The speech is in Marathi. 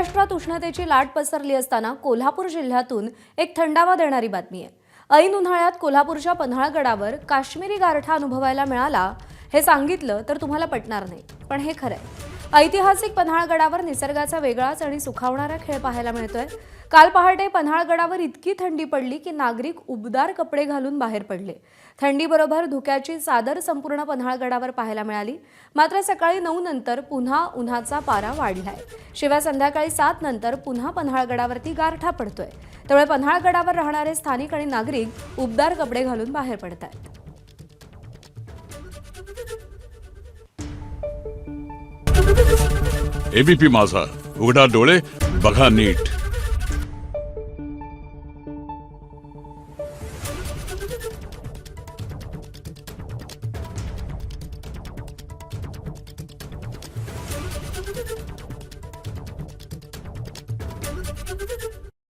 महाराष्ट्रात उष्णतेची लाट पसरली असताना कोल्हापूर जिल्ह्यातून एक थंडावा देणारी बातमी आहे। ऐन उन्हाळ्यात कोल्हापूरच्या पन्हाळगडावर काश्मीरी गारठा अनुभवायला मिळाला हे सांगितलं तर तुम्हाला पटणार नाही, पण हे खरं आहे। ऐतिहासिक पन्हाळगडावर निसर्गाचा वेगळाच आणि सुखावणारा खेळ पाहायला मिळतोय। काल पहाटे पन्हाळगडावर इतकी थंडी पडली की नागरिक उबदार कपडे घालून बाहेर पडले। थंडीबरोबर धुक्याची चादर संपूर्ण पन्हाळगडावर पाहायला मिळाली। मात्र सकाळी 9 नंतर पुन्हा उन्हाचा पारा वाढलाय। शिवाय संध्याकाळी 7 नंतर पुन्हा पन्हाळगडावरती गारठा पडतोय। त्यामुळे पन्हाळगडावर राहणारे स्थानिक आणि नागरिक उबदार कपडे घालून बाहेर पडतायत। एबीपी माझा, उघडा डोळे बघा नीट।